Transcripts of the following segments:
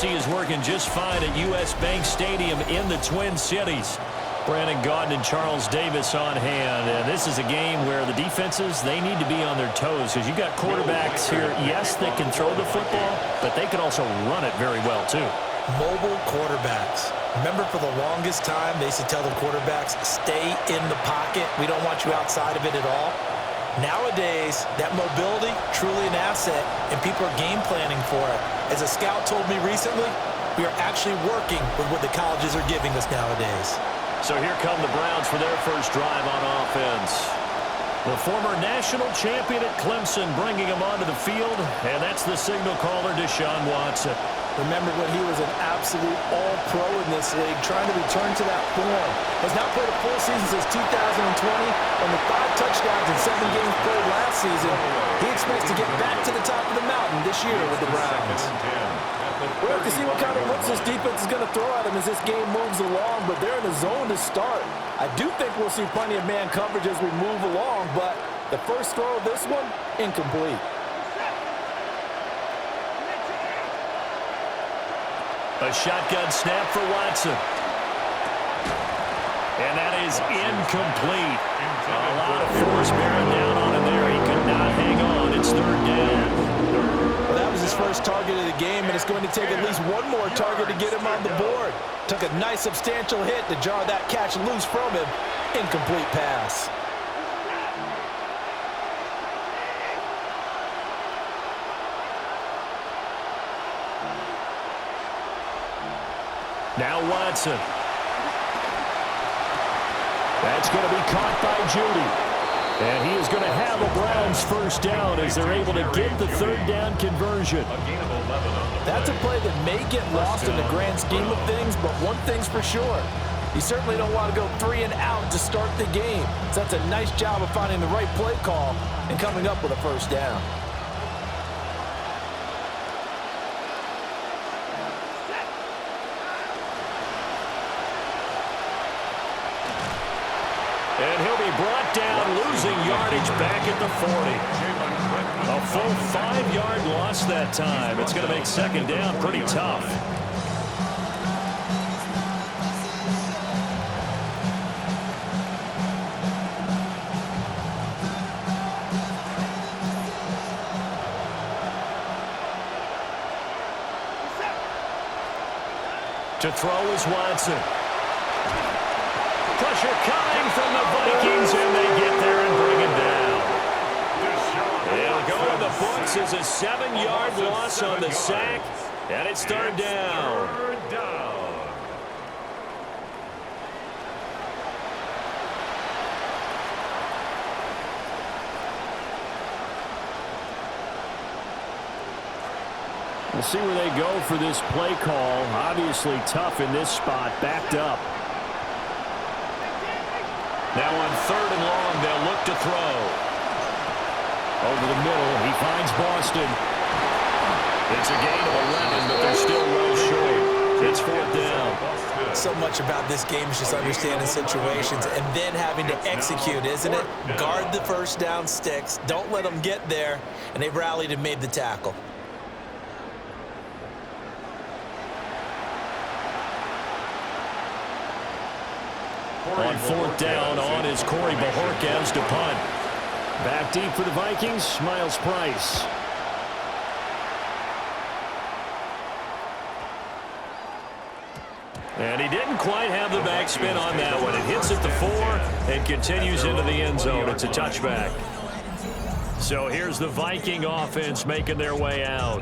efficiency is working just fine at U.S. Bank Stadium in the Twin Cities. Brandon Gaudin and Charles Davis on hand. And this is a game where the defenses, they need to be on their toes because you've got quarterbacks here, yes, that can throw the football, but they can also run it very well, too. Mobile quarterbacks. Remember, for the longest time, they used to tell the quarterbacks, stay in the pocket. We don't want you outside of it at all. Nowadays, that mobility, truly an asset, and people are game planning for it. As a scout told me recently, we are actually working with what the colleges are giving us nowadays. So here come the Browns for their first drive on offense. The former national champion at Clemson bringing him onto the field, and that's the signal caller, Deshaun Watson. Remember when he was an absolute all-pro in this league, trying to return to that form. Has not played a full season since 2020, and with 5 touchdowns in 7 games played last season, he expects to get back to the top of the mountain this year with the Browns. We'll have to see what kind of looks this defense is going to throw at him as this game moves along, but they're in the zone to start. I do think we'll see plenty of man coverage as we move along, but the first throw of this one, incomplete. A shotgun snap for Watson. And that is incomplete. A lot of force bearing down on him there. He could not hang on. It's third down. Well, that was his first target of the game, and it's going to take at least one more target to get him on the board. Took a nice substantial hit to jar that catch loose from him. Incomplete pass. Now Watson. That's going to be caught by Judy. And he is going to have a Browns first down as they're able to get the third down conversion. That's a play that may get lost in the grand scheme of things, but one thing's for sure. You certainly don't want to go 3 and out to start the game. So that's a nice job of finding the right play call and coming up with a first down. And he'll be brought down, losing yardage back at the 40. A full 5-yard loss that time. It's going to make second down pretty tough. To throw is Watson. Pressure coming from the Vikings, and they get there and bring him down. It'll go in the books as a 7-yard loss on the sack, and it's third down. We'll see where they go for this play call. Obviously tough in this spot, backed up. Now on 3rd and long, they'll look to throw. Over the middle, he finds Boston. It's a gain of 11, but they're still well short. It's 4th down. So much about this game is just understanding situations and then having to execute, isn't it? Guard the first down sticks. Don't let them get there. And they've rallied and made the tackle. On 4th down, on is Corey Bajorquez to punt. Back deep for the Vikings, Miles Price. And he didn't quite have the backspin on that one. It hits at the 4 and continues into the end zone. It's a touchback. So here's the Viking offense making their way out.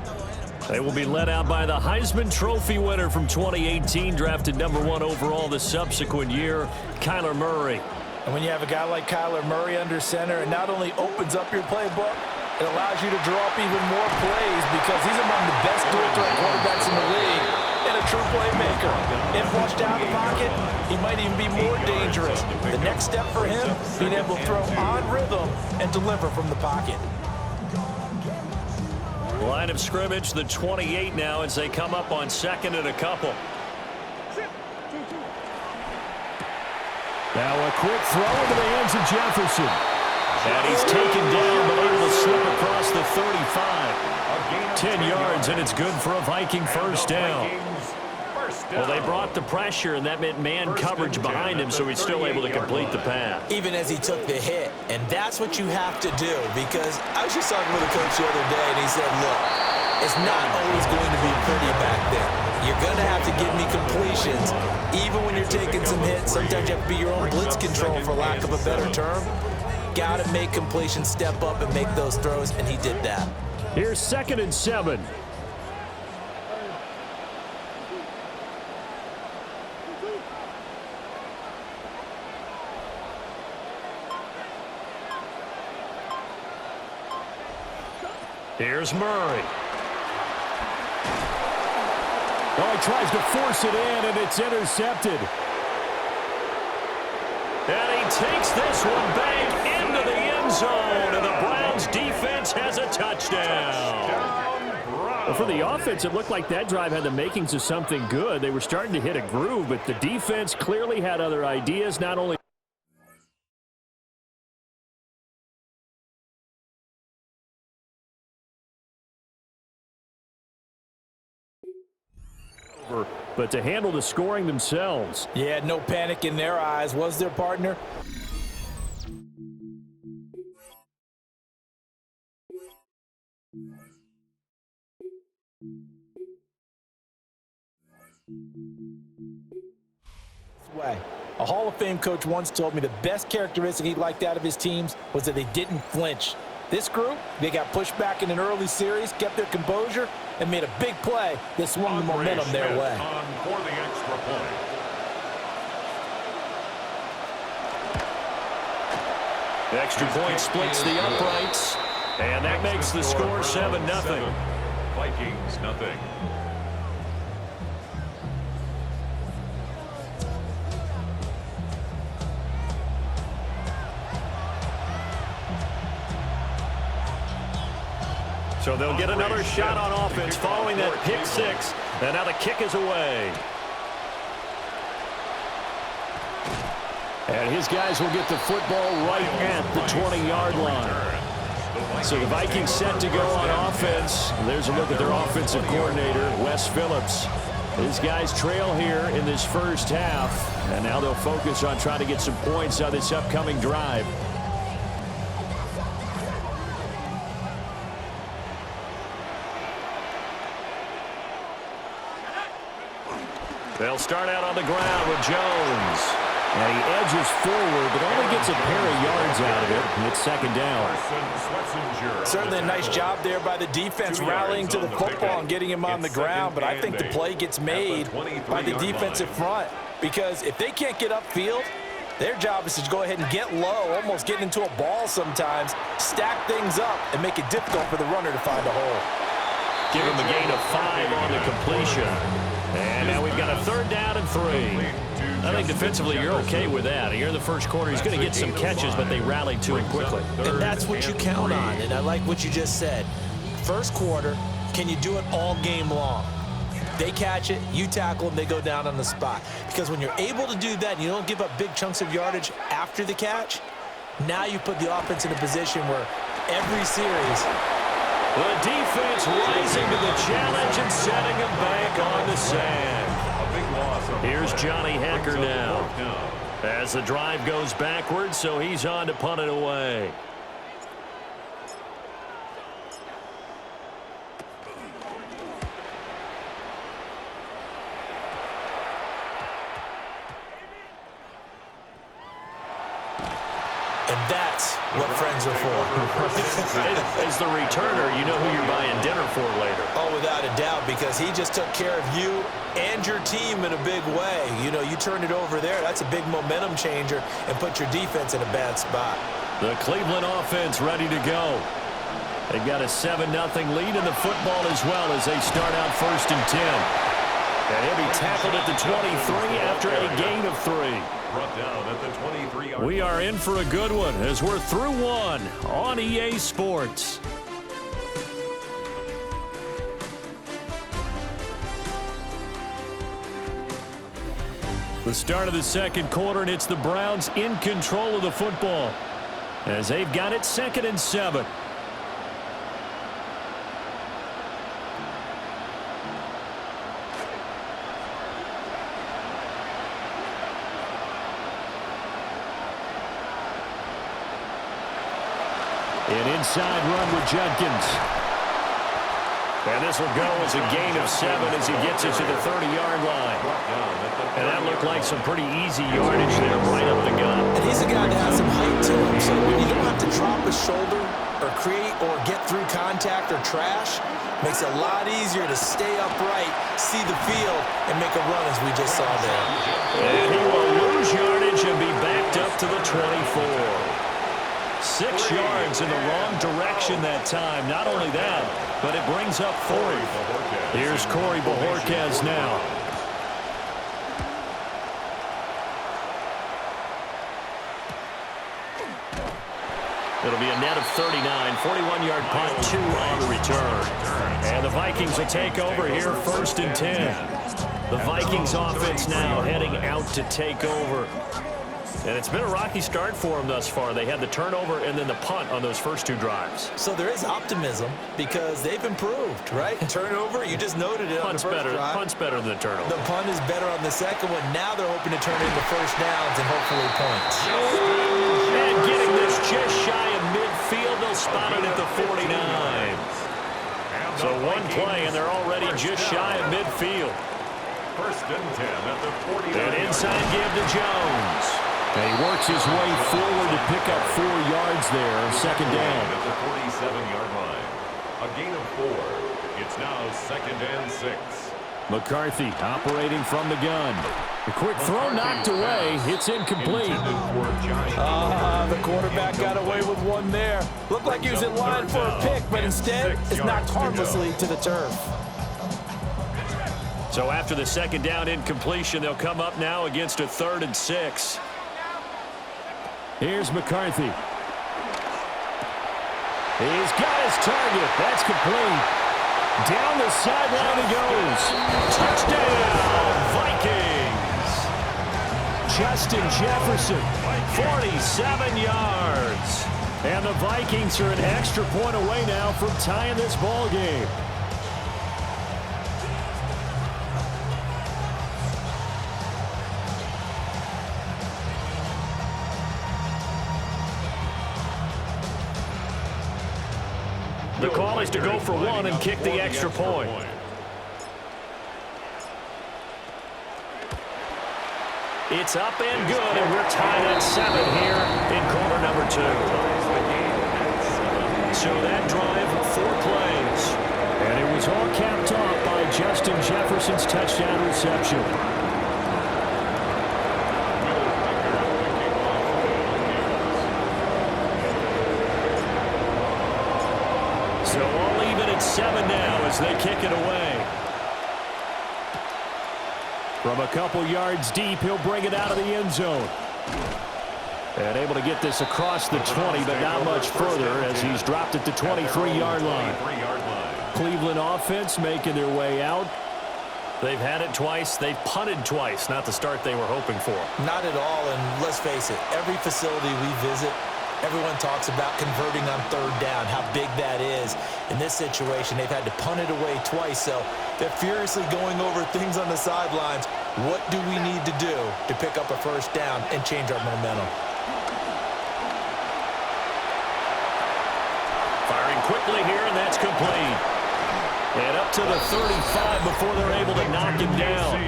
They will be led out by the Heisman Trophy winner from 2018, drafted #1 overall the subsequent year, Kyler Murray. And when you have a guy like Kyler Murray under center, it not only opens up your playbook, it allows you to draw up even more plays because he's among the best dual threat quarterbacks in the league and a true playmaker. If flushed out of the pocket, he might even be more dangerous. The next step for him, being able to throw on rhythm and deliver from the pocket. Line of scrimmage, the 28 now as they come up on 2nd and a couple. Now a quick throw into the hands of Jefferson. And he's taken down, but able to slip across the 35. 10 yards, and it's good for a Viking first down. Well, they brought the pressure, and that meant man coverage behind him, so he's still able to complete the pass. Even as he took the hit, and that's what you have to do, because I was just talking with a coach the other day, and he said, look, it's not always going to be pretty back there. You're going to have to give me completions. Even when you're taking some hits, sometimes you have to be your own blitz control, for lack of a better term. Got to make completions, step up, and make those throws, and he did that. Here's 2nd and 7. Here's Murray. Oh, he tries to force it in, and it's intercepted. And he takes this one back into the end zone, and the Browns defense has a touchdown. Well, for the offense, it looked like that drive had the makings of something good. They were starting to hit a groove, but the defense clearly had other ideas, not only but to handle the scoring themselves. Yeah, no panic in their eyes. Was their partner? Way. A Hall of Fame coach once told me the best characteristic he liked out of his teams was that they didn't flinch. This group, they got pushed back in an early series, kept their composure, and made a big play that swung the momentum their way. For the extra point. The extra point splits the uprights, and that makes the score 7-0. Vikings, nothing. So they'll get another shot on offense following that pick six. And now the kick is away. And his guys will get the football right at the 20-yard line. So the Vikings set to go on offense. There's a look at their offensive coordinator, Wes Phillips. His guys trail here in this first half. And now they'll focus on trying to get some points on this upcoming drive. They'll start out on the ground with Jones. And he edges forward, but only gets a pair of yards out of it. And it's 2nd down. Certainly a nice job there by the defense rallying to the football and getting him on the ground. But I think the play gets made by the defensive front. Because if they can't get upfield, their job is to go ahead and get low, almost get into a ball sometimes, stack things up, and make it difficult for the runner to find a hole. Give him a gain of 5 on the completion. And now we've got a 3rd down and 3. I think defensively you're okay with that. Here in the first quarter, he's going to get some catches, but they rallied to him quickly. And that's what you count on, and I like what you just said. First quarter, can you do it all game long? They catch it, you tackle them, they go down on the spot. Because when you're able to do that and you don't give up big chunks of yardage after the catch, now you put the offense in a position where every series, the defense rising to the challenge and setting him back on the sand. Here's Johnny Hacker now. As the drive goes backwards, so he's on to punt it away. and that's what friends are for. As the returner, you know who you're buying dinner for later. Oh, without a doubt, because he just took care of you and your team in a big way. You know, you turned it over there. That's a big momentum changer and put your defense in a bad spot. The Cleveland offense ready to go. They've got a 7-0 lead in the football as well as they start out 1st and 10. And he'll be tackled at the 23 after a gain of 3. Brought down at the 23-yard. We are in for a good one as we're through one on EA Sports. The start of the second quarter, and it's the Browns in control of the football. As they've got it 2nd and 7. An inside run with Judkins. And this will go as a gain of 7 as he gets it to the 30-yard line. And that looked like some pretty easy yardage there right up the gut. And he's a guy that has some height to him, so when you don't have to drop a shoulder or create or get through contact or trash, makes it a lot easier to stay upright, see the field, and make a run as we just saw there. And he will lose yardage and be backed up to the 24. 6 yards in the wrong direction that time. Not only that, but it brings up 4th. Here's Corey Bojorquez now. It'll be a net of 39, 41-yard punt, 2 on the return. And the Vikings will take over here 1st and 10. The Vikings offense now heading out to take over. And it's been a rocky start for them thus far. They had the turnover and then the punt on those first 2 drives. So there is optimism because they've improved, right? Turnover, you just noted it on the first drive. Punt's better than the turnover. The punt is better on the second one. Now they're hoping to turn it into first downs and hopefully points. And getting this just shy of midfield, they'll spot it at the 49. So one play, and they're already just shy of midfield. 1st and 10 at the 49. And inside give to Jones. And he works his way forward to pick up 4 yards there on 2nd down. At the 47-yard line. A gain of 4. It's now 2nd and 6. McCarthy operating from the gun. The quick throw knocked away. It's incomplete. The quarterback got away with one there. Looked like he was in line for a pick, but instead it's knocked harmlessly to the turf. So after the 2nd down incompletion, they'll come up now against a 3rd and 6. Here's McCarthy. He's got his target. That's complete. Down the sideline he goes. Touchdown, Vikings. Justin Jefferson, 47 yards. And the Vikings are an extra point away now from tying this ball game. The call is to go for 1 and kick the extra point. It's up and good, and we're tied at 7 here in quarter number 2. So that drive, 4 plays. And it was all capped off by Justin Jefferson's touchdown reception. So all even at 7 now as they kick it away. From a couple yards deep, he'll bring it out of the end zone. And able to get this across the 20, but not much further as he's dropped at the 23-yard line. Cleveland offense making their way out. They've had it twice. They've punted twice. Not the start they were hoping for. Not at all, and let's face it, every facility we visit, everyone talks about converting on 3rd down, how big that is. In this situation, they've had to punt it away twice, so they're furiously going over things on the sidelines. What do we need to do to pick up a first down and change our momentum? Firing quickly here, and that's complete. And up to the 35 before they're able to knock him down.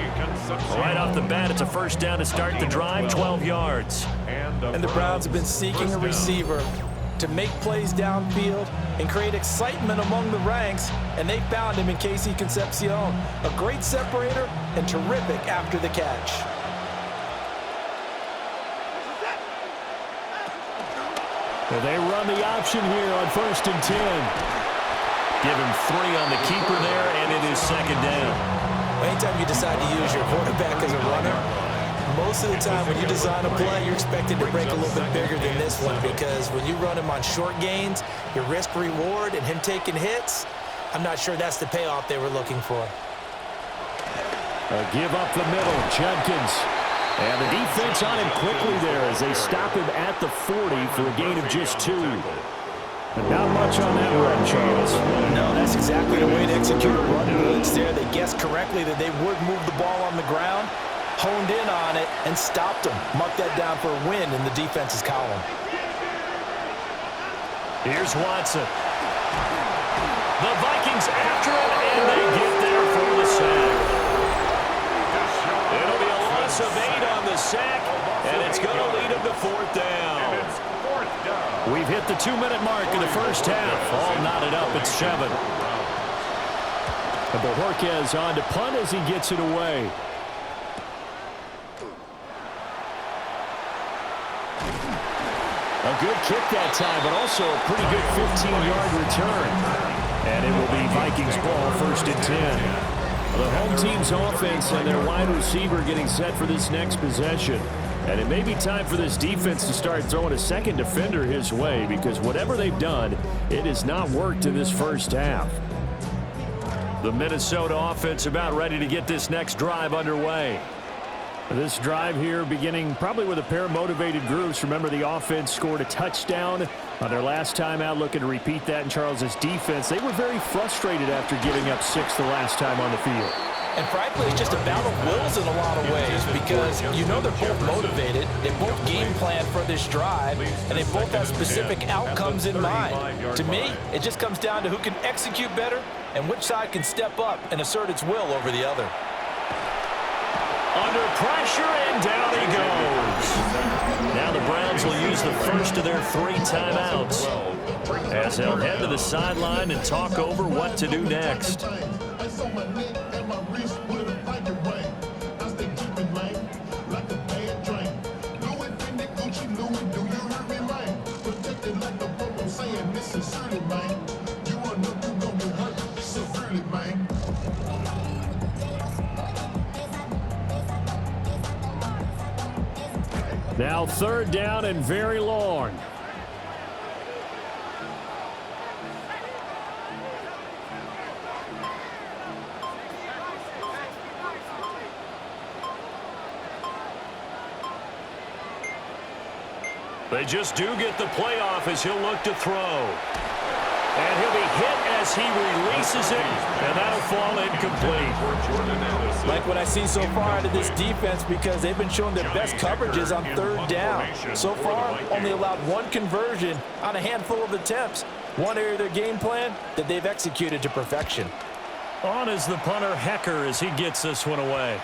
Right off the bat, it's a first down to start the drive, 12 yards. And the Browns have been seeking a receiver to make plays downfield and create excitement among the ranks, and they found him in Casey Concepcion. A great separator and terrific after the catch. And they run the option here on 1st and 10. Give him 3 on the keeper there, and it is 2nd down. Anytime you decide to use your quarterback as a runner, most of the time when you design a play, you're expected to break a little bit bigger than this one, because when you run him on short gains, your risk-reward and him taking hits, I'm not sure that's the payoff they were looking for. Give up the middle. Judkins And the defense on him quickly there as they stop him at the 40 for a gain of just 2. But not much on that run, Charles. No, that's exactly the way to execute a run blitz there. They guessed correctly that they would move the ball on the ground, honed in on it, and stopped them. Mark that down for a win in the defense's column. Here's Watson. The Vikings after it, and they get there for the sack. It'll be a loss of 8 on the sack, and it's going to lead them to 4th down. We've hit the 2-minute mark in the first half. All knotted up at 7. But Bojorquez on to punt as he gets it away. A good kick that time, but also a pretty good 15-yard return. And it will be Vikings ball, 1st and 10. The home team's offense and their wide receiver getting set for this next possession. And it may be time for this defense to start throwing a second defender his way, because whatever they've done, it has not worked in this first half. The Minnesota offense about ready to get this next drive underway. This drive here beginning probably with a pair of motivated groups. Remember, the offense scored a touchdown on their last time out, looking to repeat that in Charles's defense. They were very frustrated after giving up 6 the last time on the field. And frankly, it's just a battle of wills in a lot of ways, because you know they're both motivated, they both game plan for this drive, and they both have specific outcomes in mind. To me, it just comes down to who can execute better and which side can step up and assert its will over the other. Under pressure, and down he goes. Now the Browns will use the first of their 3 timeouts as they'll head to the sideline and talk over what to do next. Now 3rd down and very long. They just do get the playoff as he'll look to throw. And he'll be hit as he releases it, and that'll fall incomplete. Like what I see so far out of this defense, because they've been showing their best coverages on 3rd down. So far, only allowed 1 conversion on a handful of attempts. One area of their game plan that they've executed to perfection. On is the punter, Hecker, as he gets this one away.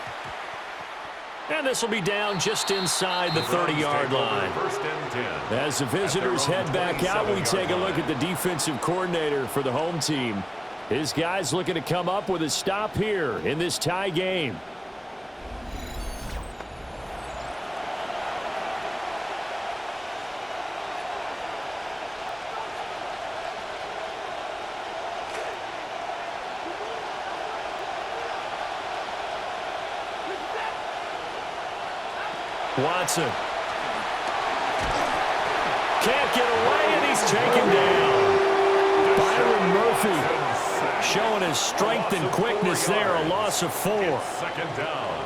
And this will be down just inside the 30-yard line. As the visitors head back out, we take a look at the defensive coordinator for the home team. His guys looking to come up with a stop here in this tie game. Watson. Can't get away, and he's taken down. Byron Murphy showing his strength and quickness there, a loss of 4.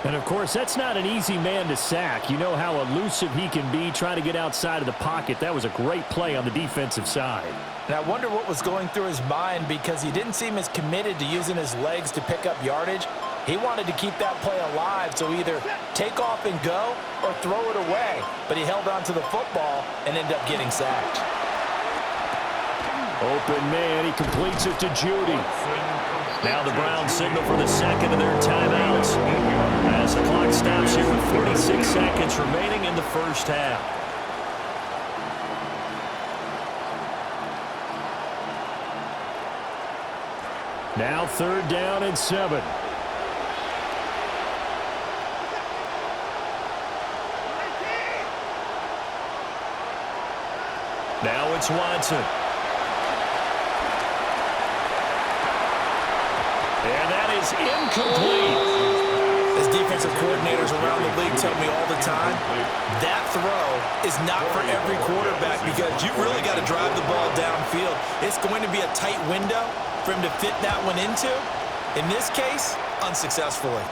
And, of course, that's not an easy man to sack. You know how elusive he can be trying to get outside of the pocket. That was a great play on the defensive side. And I wonder what was going through his mind, because he didn't seem as committed to using his legs to pick up yardage. He wanted to keep that play alive, so either take off and go or throw it away. But he held on to the football and ended up getting sacked. Open man, he completes it to Judy. Now the Browns signal for the second of their timeouts as the clock stops here with 46 seconds remaining in the first half. Now 3rd down and 7. Now it's Watson. And that is incomplete. As defensive coordinators around the league tell me all the time, that throw is not for every quarterback, because you really got to drive the ball downfield. It's going to be a tight window for him to fit that one into. In this case, unsuccessfully.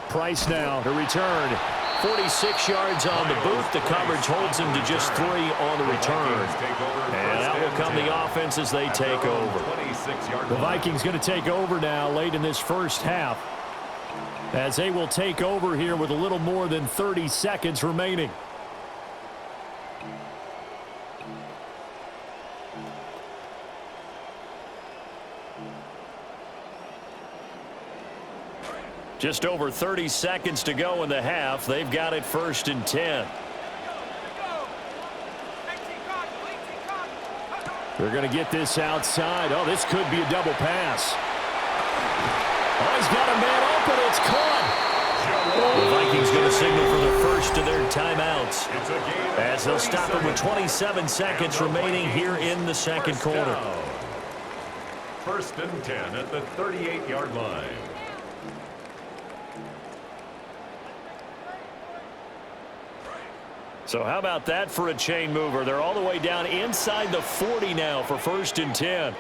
Price now to return. 46 yards on the boot. The coverage holds him to just 3 on the return. And that will come the offense as they take over. The Vikings going to take over now late in this first half, as they will take over here with a little more than 30 seconds remaining. Just over 30 seconds to go in the half. They've got it 1st and 10. They're going to get this outside. Oh, this could be a double pass. Oh, he's got a man open. It's caught. The Vikings going to signal for the first of their timeouts, as they'll stop it with 27 seconds remaining here in the second quarter. 1st and 10 at the 38-yard line. So how about that for a chain mover? They're all the way down inside the 40 now for 1st and 10.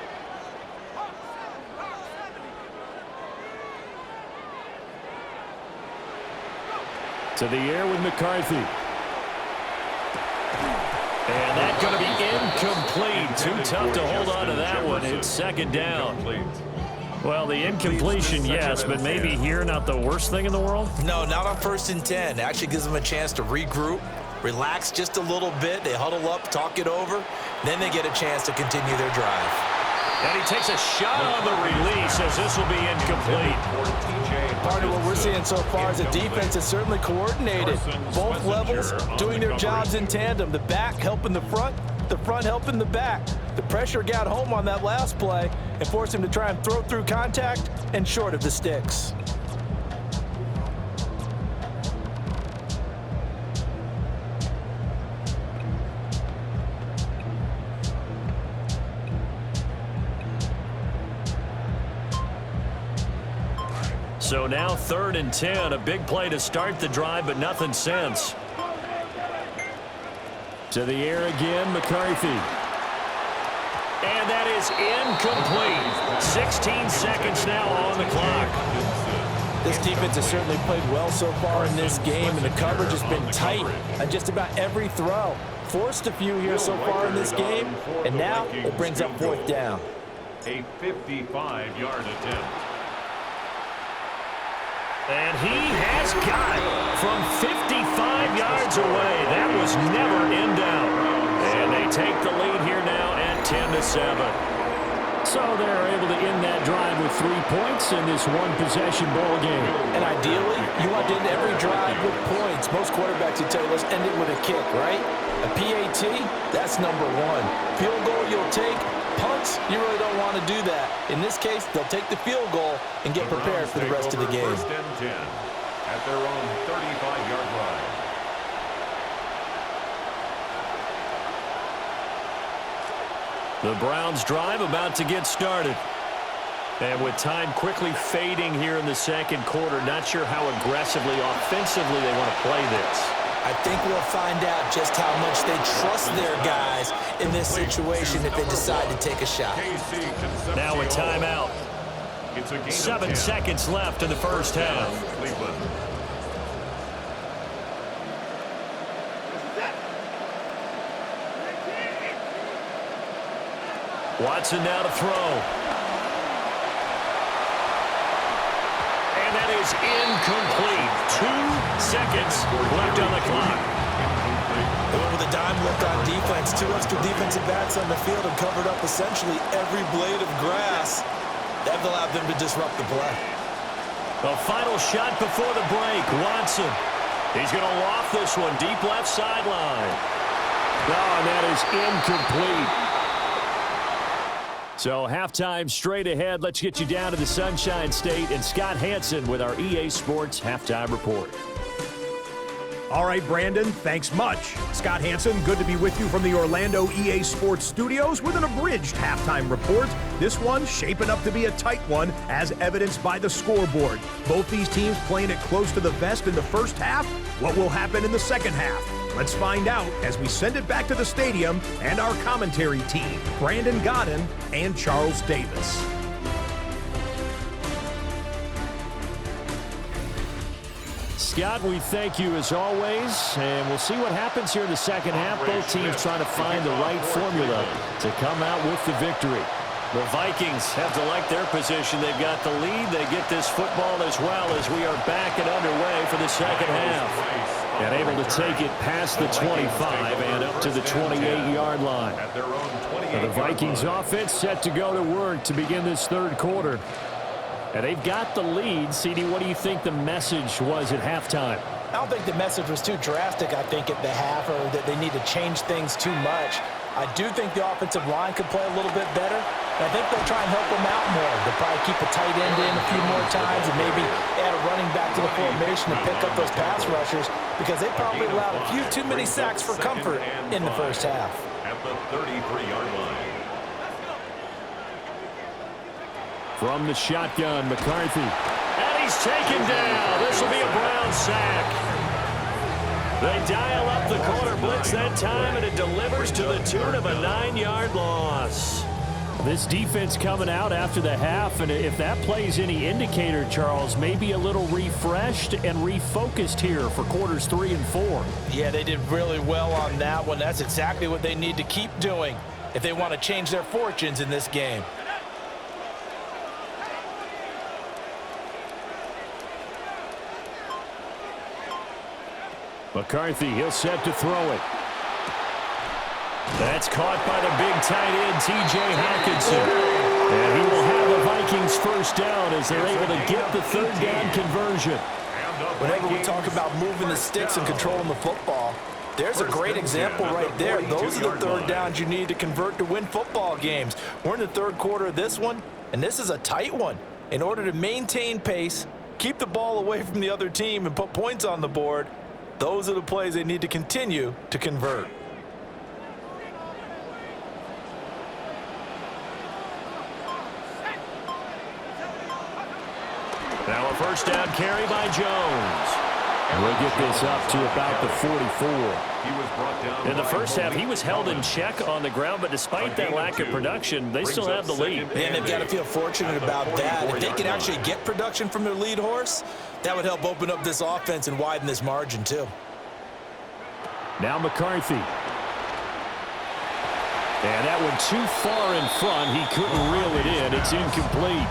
To the air with McCarthy. And that's going to be incomplete. Too tough to hold on to that one. It's 2nd down. Well, the incompletion, yes, but maybe here not the worst thing in the world? No, not on 1st and 10. It actually gives them a chance to regroup, relax just a little bit. They huddle up, talk it over. Then they get a chance to continue their drive. And he takes a shot on the release, as this will be incomplete. Part of what we're seeing so far is the defense is certainly coordinated. Both levels doing their jobs in tandem. The back helping the front helping the back. The pressure got home on that last play and forced him to try and throw through contact and short of the sticks. So now 3rd and 10, a big play to start the drive, but nothing since. To the air again, McCarthy. And that is incomplete. 16 seconds now on the clock. This defense has certainly played well so far in this game, and the coverage has been tight on just about every throw. Forced a few here so far in this game, and now it brings up 4th down. A 55-yard attempt. And he has got it from 55 yards away. That was never in doubt. And they take the lead here now at 10-7. So they're able to end that drive with 3 points in this one-possession ball game. And ideally, you want to end every drive with points. Most quarterbacks would tell you, let's end it with a kick, right? A PAT, that's number 1. Field goal you'll take. Punts, you really don't want to do that. In this case, they'll take the field goal and get prepared for the rest of the game. 1st and 10 at their own 35-yard line. The Browns drive about to get started. And with time quickly fading here in the second quarter, not sure how aggressively, offensively they want to play this. I think we'll find out just how much they trust their guys in this situation if they decide to take a shot. Now a timeout. 7 seconds left in the first half. Watson now to throw. And that is incomplete. 2 seconds left on the clock. They went with a dime look on defense. 2 extra defensive backs on the field and covered up essentially every blade of grass. That allowed them to disrupt the play. The final shot before the break. Watson. He's going to loft this one deep left sideline. Oh, and that is incomplete. So halftime straight ahead. Let's get you down to the Sunshine State and Scott Hansen with our EA Sports Halftime Report. All right, Brandon, thanks much. Scott Hansen, good to be with you from the Orlando EA Sports Studios with an abridged halftime report. This one shaping up to be a tight one, as evidenced by the scoreboard. Both these teams playing it close to the vest in the first half. What will happen in the second half? Let's find out as we send it back to the stadium and our commentary team, Brandon Godden and Charles Davis. Scott, we thank you as always, and we'll see what happens here in the second half. Both teams trying to find the right formula to come out with the victory. The Vikings have to like their position. They've got the lead. They get this football as well as we are back and underway for the second half. And able to take it past the 25 and up to the 28-yard line. And the Vikings offense set to go to work to begin this third quarter. And they've got the lead. CD, what do you think the message was at halftime? I don't think the message was too drastic, I think, at the half, or that they need to change things too much. I do think the offensive line could play a little bit better. And I think they'll try and help them out more. They'll probably keep a tight end in a few more times and maybe add a running back to the formation to pick up those pass rushers, because they probably allowed a few too many sacks for comfort in the first half. At the 33-yard line. From the shotgun, McCarthy. And he's taken down. This will be a Brown sack. They dial up the corner blitz that time, and it delivers to the tune of a 9-yard loss. This defense coming out after the half, and if that plays any indicator, Charles, maybe a little refreshed and refocused here for quarters 3 and 4. Yeah, they did really well on that one. That's exactly what they need to keep doing if they want to change their fortunes in this game. McCarthy, he'll set to throw it. That's caught by the big tight end, T.J. Hawkinson. And he will have the Vikings first down as they're able to get the third down conversion. Whenever we talk about moving the sticks and controlling the football, there's a great example right there. Those are the third downs you need to convert to win football games. We're in the third quarter of this one, and this is a tight one. In order to maintain pace, keep the ball away from the other team, and put points on the board, those are the plays they need to continue to convert. Now a first down carry by Jones. And we'll get this up to about the 44. In the first half, he was held in check on the ground, but despite that lack of production, they still have the lead. And they've got to feel fortunate about that. If they can actually get production from their lead horse, that would help open up this offense and widen this margin too. Now McCarthy. And that one too far in front. He couldn't reel it in. It's incomplete.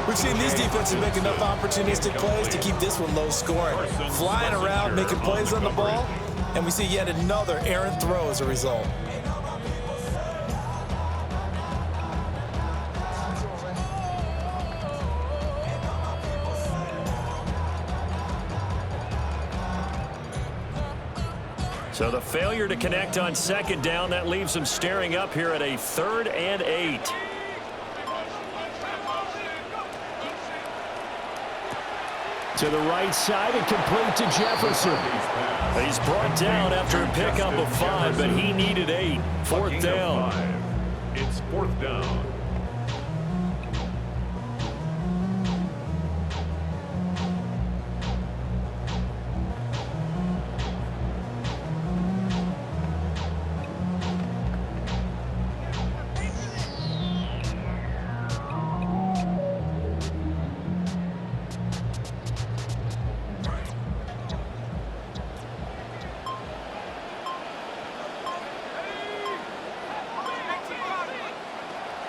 We've seen these defenses make enough opportunistic plays to keep this one low scoring. Flying around, making plays on the ball, and we see yet another errant throw as a result. So the failure to connect on second down, that leaves them staring up here at a 3rd and 8. To the right side and complete to Jefferson. He's brought down after a pickup of 5, but he needed 8. 4th down. It's 4th down.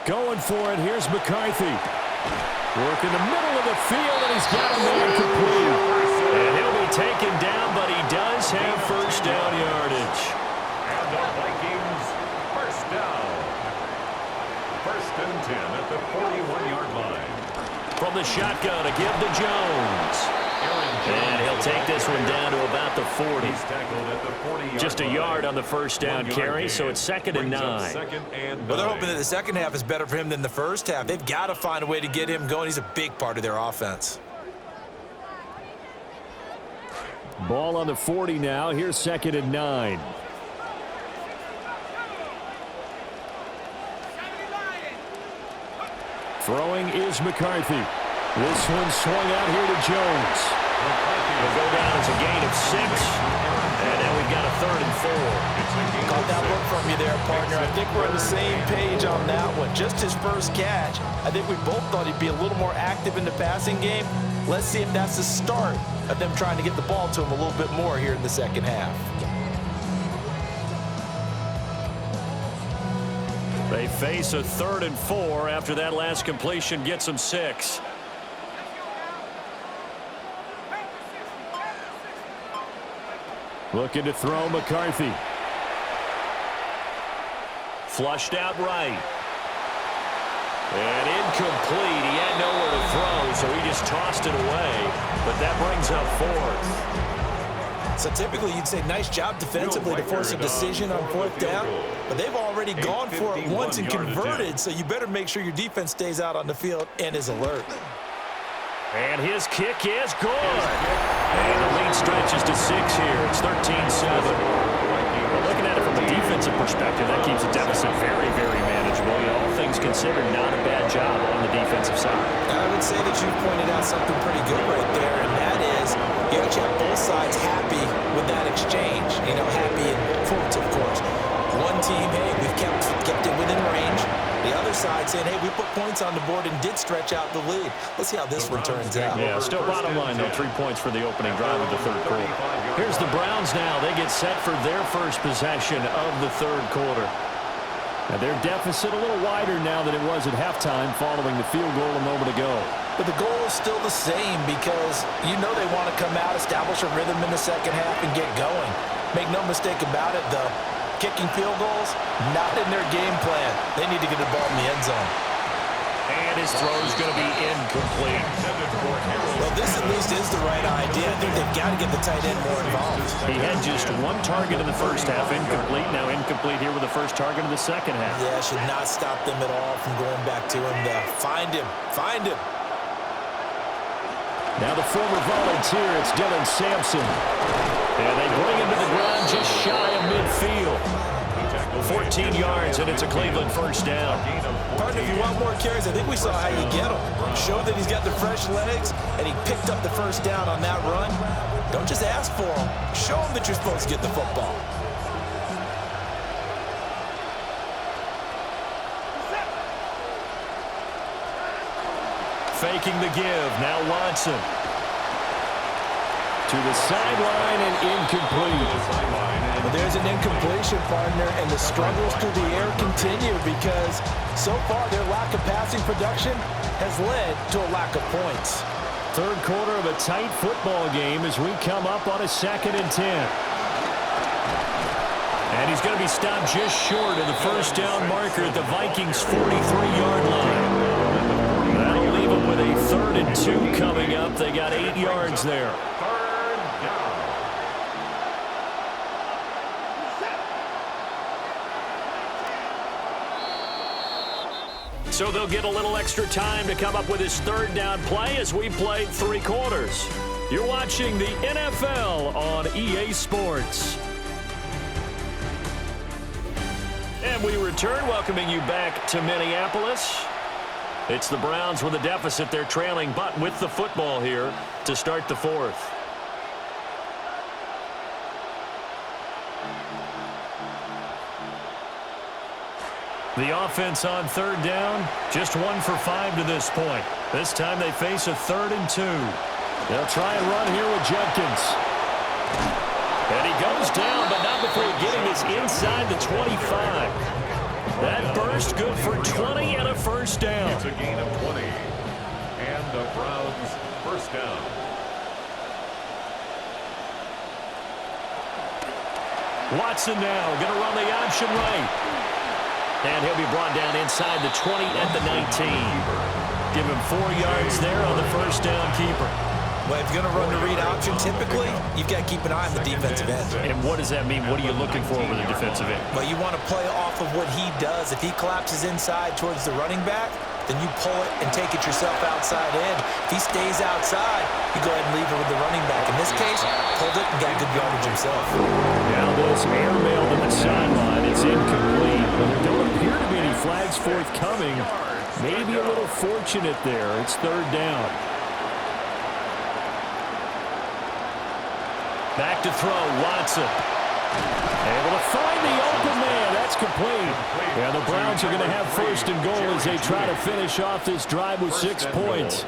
Going for it, here's McCarthy. Working the middle of the field, and he's got a man complete. And he'll be taken down, but he does have first down yardage. And the Vikings first down. 1st and 10 at the 41-yard line. From the shotgun to give to Jones. And he'll take this one down to about the 40. He's tackled at the 40-yard Just a yard on the first down carry, so it's 2nd and 9. Well, they're hoping that the second half is better for him than the first half. They've got to find a way to get him going. He's a big part of their offense. Ball on the 40 now. Here's 2nd and 9. Throwing is McCarthy. This one swung out here to Jones. Will go down as a gain of 6. And now we've got a 3rd and 4. Got that look from you there, partner. I think we're on the same page on that one. Just his first catch. I think we both thought he'd be a little more active in the passing game. Let's see if that's the start of them trying to get the ball to him a little bit more here in the second half. They face a 3rd and 4 after that last completion gets them 6. Looking to throw McCarthy. Flushed out right. And incomplete. He had nowhere to throw, so he just tossed it away. But that brings up 4th. So typically you'd say nice job defensively to force a decision on 4th down, but they've already gone for it once and converted, so you better make sure your defense stays out on the field and is alert. And his kick is good. And the lead stretches to 6 here. It's 13-7. But looking at it from a defensive perspective, that keeps the deficit very, very manageable. All things considered, not a bad job on the defensive side. I would say that you pointed out something pretty good right there, and that is you actually have both sides happy with that exchange. You know, happy in quotes, of course. One team, hey, we've kept it within range. The other side saying, hey, we put points on the board and did stretch out the lead. Let's see how this one turns out. Yeah, still bottom line, though, 3 points for the opening drive of the 3rd quarter. Here's the Browns now. They get set for their first possession of the 3rd quarter. Now their deficit a little wider now than it was at halftime following the field goal a moment ago. But the goal is still the same because you know they want to come out, establish a rhythm in the second half, and get going. Make no mistake about it, though. Kicking field goals, not in their game plan. They need to get the ball in the end zone. And his throw is going to be incomplete. Well, this at least is the right idea. I think they've got to get the tight end more involved. He had just 1 target in the first half, incomplete. Now incomplete here with the first target in the second half. Yeah, should not stop them at all from going back to him. Find him. Find him. Now the former volunteer, it's Dylan Sampson. And they bring him to the ground just shy of midfield. 14 yards, and it's a Cleveland first down. Partner, if you want more carries, I think we saw how you get him. Show that he's got the fresh legs, and he picked up the first down on that run. Don't just ask for him. Show him that you're supposed to get the football. Faking the give. Now Watson. To the sideline and incomplete. Well, there's an incompletion, partner, and the struggles through the air continue because so far their lack of passing production has led to a lack of points. 3rd quarter of a tight football game as we come up on a 2nd and 10. And he's going to be stopped just short of the first down marker at the Vikings' 43-yard line. That'll leave them with a 3rd and 2 coming up. They got 8 yards there. So they'll get a little extra time to come up with his 3rd down play as we played 3 quarters. You're watching the NFL on EA Sports. And we return, welcoming you back to Minneapolis. It's the Browns with a deficit. They're trailing, but with the football here to start the 4th. The offense on 3rd down, just 1 for 5 to this point. This time they face a 3rd and 2. They'll try and run here with Jenkins. And he goes down, but not before getting this inside the 25. That burst good for 20 and a first down. It's a gain of 20. And the Browns first down. Watson now going to run the option right. And he'll be brought down inside the 20 at the 19. Give him 4 yards there on the first down keeper. Well, if you're going to run the read option, typically, you've got to keep an eye on the defensive end. And what does that mean? What are you looking for with the defensive end? Well, you want to play off of what he does. If he collapses inside towards the running back, then you pull it and take it yourself outside in. If he stays outside, you go ahead and leave it with the running back. In this case, pulled it and got good yardage himself. Now this airmail to the sideline. It's incomplete. But there don't appear to be any flags forthcoming. Maybe a little fortunate there. It's 3rd down. Back to throw, Watson. Able to find the open man. That's complete. And the Browns are going to have 1st and goal as they try to finish off this drive with 6 points.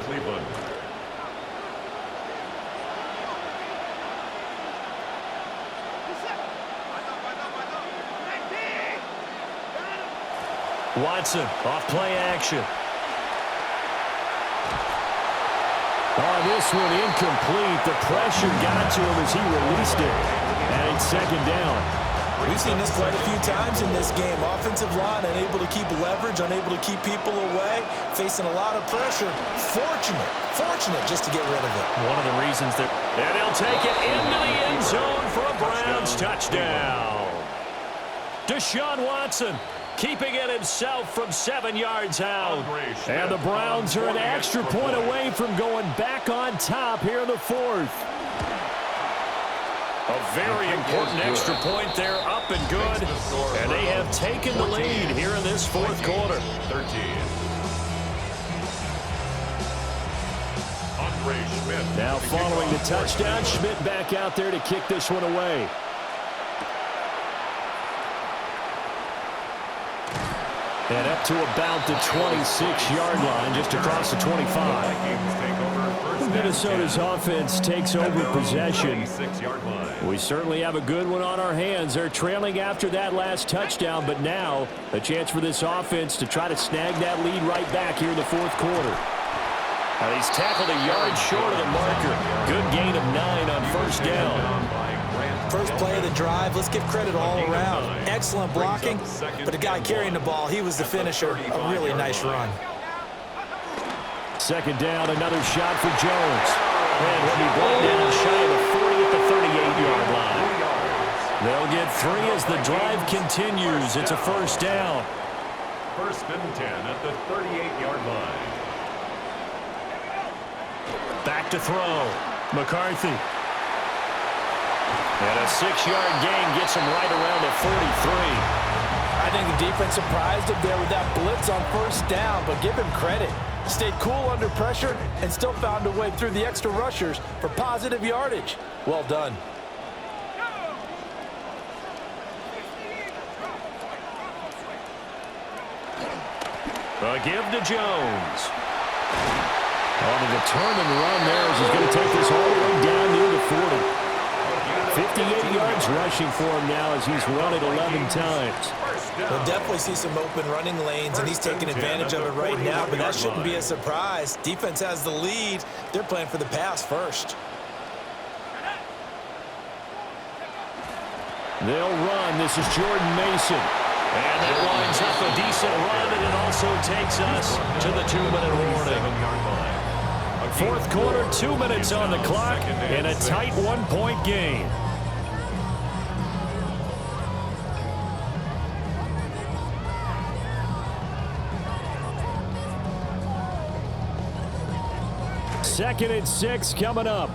Watson off play action. Oh, this one incomplete. The pressure got to him as he released it. And it's second down. We've seen this quite a few times in this game. Offensive line unable to keep leverage, unable to keep people away, facing a lot of pressure. Fortunate just to get rid of it. One of the reasons that... And he'll take it into the end zone for a Browns touchdown. Deshaun Watson keeping it himself from 7 yards out. And the Browns are an extra point away from going back on top here in the fourth. A very important extra point there, up and good. And they have taken the lead here in this fourth quarter. 13. Now following the touchdown, Schmidt back out there to kick this one away. And up to about the 26-yard line, just across the 25. Minnesota's offense takes over possession. We certainly have a good one on our hands. They're trailing after that last touchdown, but now a chance for this offense to try to snag that lead right back here in the fourth quarter. He's tackled a yard short of the marker. Good gain of 9 on first down. First play of the drive, let's give credit all around. Excellent blocking, but the guy carrying the ball, he was the finisher. A really nice run. Second down, another shot for Jones. And he'll be brought down shy of the 40 at the 38-yard line. They'll get 3 as the drive continues. It's a first down. First and 10 at the 38-yard line. Back to throw. McCarthy. And a 6-yard gain gets him right around the 43. I think the defense surprised him there with that blitz on first down, but give him credit. Stayed cool under pressure and still found a way through the extra rushers for positive yardage. Well done. A give to Jones. On the determined run there as he's going to take this all the way down near the 40. 58 yards rushing for him now as he's run it 11 times. We'll definitely see some open running lanes, and he's taking advantage of it right now, but that shouldn't be a surprise. Defense has the lead. They're playing for the pass first. They'll run. This is Jordan Mason. And that lines up a decent run, and it also takes us to the 2-minute warning. Fourth quarter, 2 minutes on the clock, and a tight 1-point game. Second and 6 coming up.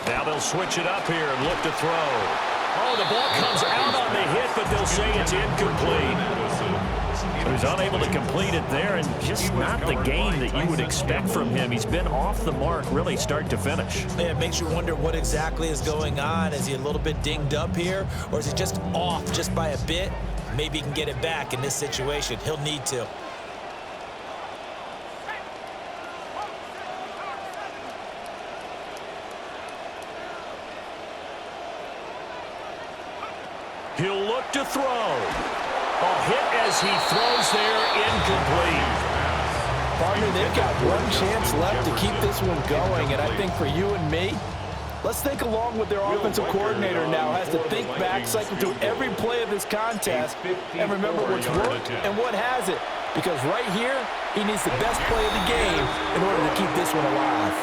Now they'll switch it up here and look to throw. Oh, the ball comes out on the hit, but they'll say it's incomplete. He was unable to complete it there, and just not the game that you would expect from him. He's been off the mark really start to finish. Yeah, it makes you wonder what exactly is going on. Is he a little bit dinged up here, or is he just off just by a bit? Maybe he can get it back in this situation. He'll need to. He'll look to throw. A hit as he throws there, incomplete. Partner, they've got one chance left to keep this one going, and I think for you and me, let's think along with their offensive coordinator now. Has to think back, cycle through every play of this contest, and remember what's worked and what hasn't. Because right here, he needs the best play of the game in order to keep this one alive.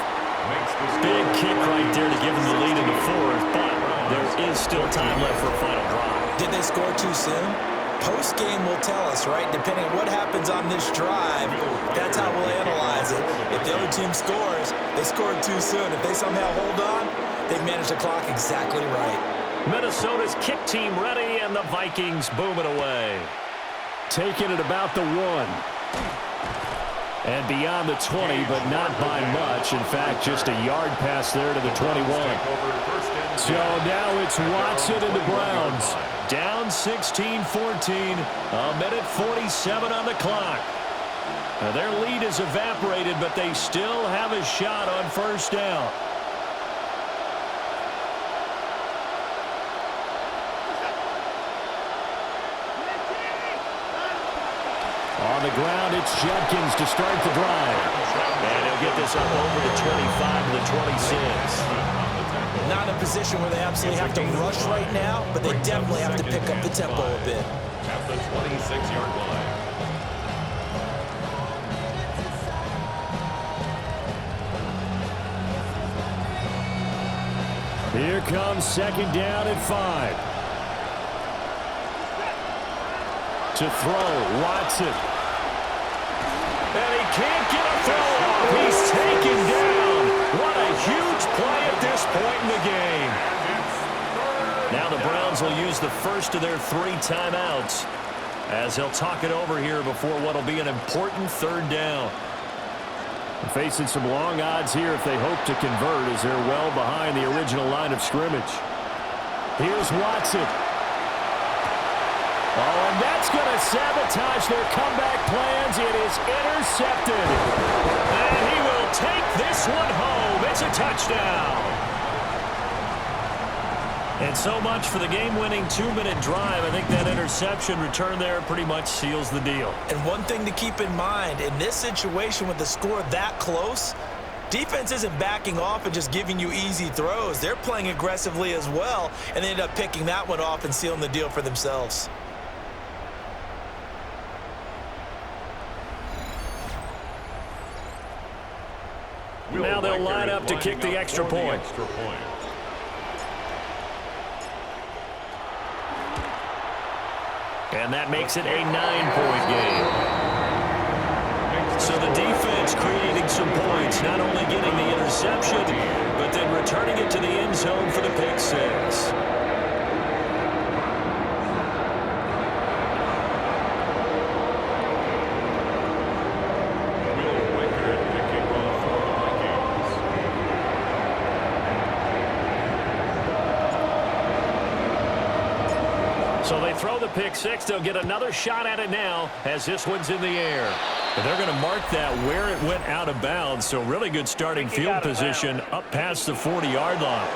Big kick right there to give him the lead in the fourth, but there is still time left for a final drive. Did they score too soon? Post-game will tell us, right? Depending on what happens on this drive, that's how we'll analyze it. If the other team scores, they scored too soon. If they somehow hold on, they manage the clock exactly right. Minnesota's kick team ready, and the Vikings boom it away. Taking it about the 1. And beyond the 20, but not by much. In fact, just a yard pass there to the 21. So now it's Watson and the Browns. Down 16-14, a minute 47 on the clock. Now their lead is evaporated, but they still have a shot on first down. on the ground, it's Judkins to start the drive. And he'll get this up over the 25 to the 26. Not in a position where they absolutely have to rush right now, but they definitely have to pick up the tempo a bit. At the 26-yard line. Here comes second down at 5. To throw, Watson. And he can't get a throw off. He's taken down. What a huge play at this point in the game. Now the Browns will use the first of their 3 timeouts as they'll talk it over here before what will be an important third down. Facing some long odds here if they hope to convert as they're well behind the original line of scrimmage. Here's Watson. Oh, and that's going to sabotage their comeback plans. It is intercepted. And he will take this one home. It's a touchdown. And so much for the game-winning 2-minute drive. I think that interception return there pretty much seals the deal. And one thing to keep in mind, in this situation with the score that close, defense isn't backing off and just giving you easy throws. They're playing aggressively as well, and they end up picking that one off and sealing the deal for themselves. Now they'll line up to kick the extra point. And that makes it a 9-point game. So the defense creating some points, not only getting the interception, but then returning it to the end zone for the pick 6. So they throw the pick 6. They'll get another shot at it now as this one's in the air. But they're going to mark that where it went out of bounds. So really good starting field position up past the 40-yard line.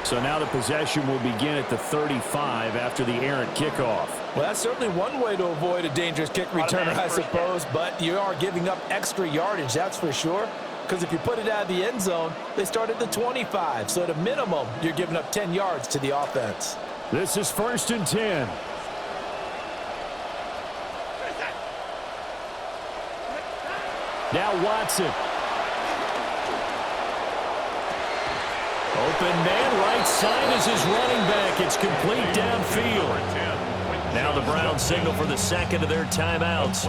So now the possession will begin at the 35 after the errant kickoff. Well, that's certainly one way to avoid a dangerous kick returner, I suppose. But you are giving up extra yardage, that's for sure. Because if you put it out of the end zone, they start at the 25. So at a minimum, you're giving up 10 yards to the offense. This is 1st and 10. Now Watson. Open man, right side is his running back. It's complete downfield. Now the Browns signal for the second of their timeouts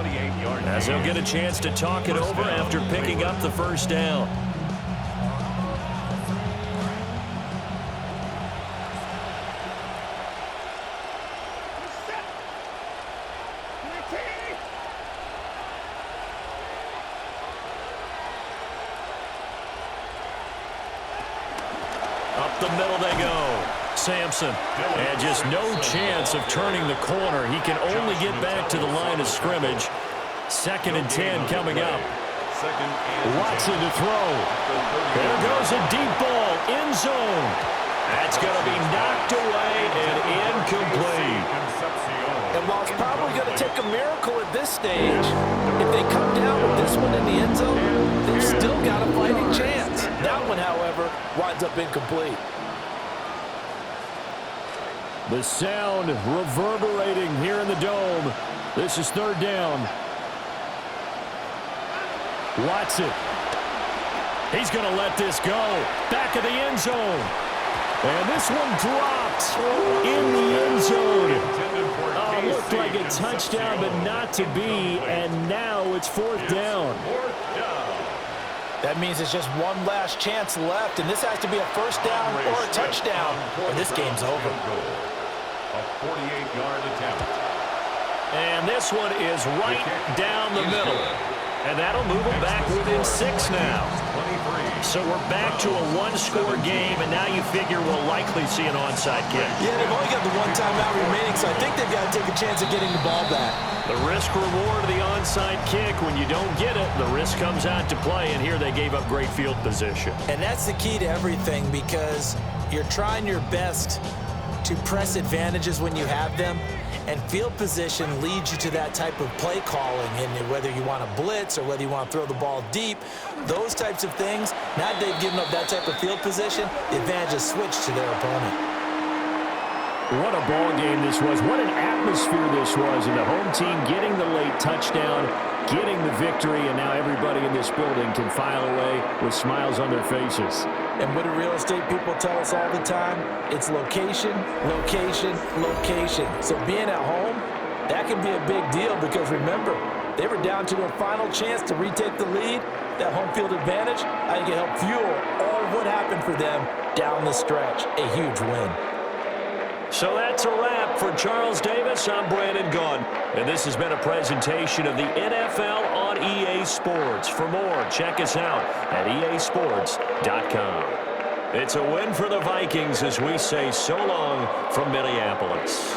as they'll get a chance to talk it over after picking up the first down. Up the middle they go. Sampson. And just no chance of turning the corner. He can only get back to the line of scrimmage. 2nd and 10 coming up. Watson to throw. There goes a deep ball. End zone. That's going to be knocked away and incomplete. And while it's probably going to take a miracle at this stage, if they come down with this one in the end zone, they've still got a fighting chance. That one, however, winds up incomplete. The sound reverberating here in the dome. This is 3rd down. Watson. He's going to let this go. Back of the end zone. And this one dropped in the end zone. Oh, looked like a touchdown, but not to be. And now it's 4th down. That means it's just one last chance left, and this has to be a first down or a touchdown, or this game's over. A 48-yard attempt. And this one is right down the middle. And that'll move them back within 6 now. So we're back to a one-score game, and now you figure we'll likely see an onside kick. Yeah, they've only got the one timeout remaining, so I think they've got to take a chance of getting the ball back. The risk-reward of the onside kick, when you don't get it, the risk comes out to play, and here they gave up great field position. And that's the key to everything, because you're trying your best to press advantages when you have them, and field position leads you to that type of play calling. And whether you want to blitz or whether you want to throw the ball deep, those types of things, now that they've given up that type of field position, the advantage is switched to their opponent. What a ball game this was. What an atmosphere this was. And the home team getting the late touchdown, getting the victory, and now everybody in this building can file away with smiles on their faces. And what do real estate people tell us all the time? It's location, location, location. So being at home, that can be a big deal because remember, they were down to their final chance to retake the lead. That home field advantage, I think it helped fuel all of what happened for them down the stretch. A huge win. So that's a wrap for Charles Davis. I'm Brandon Gunn, and this has been a presentation of the NFL on EA Sports. For more, check us out at easports.com. It's a win for the Vikings as we say so long from Minneapolis.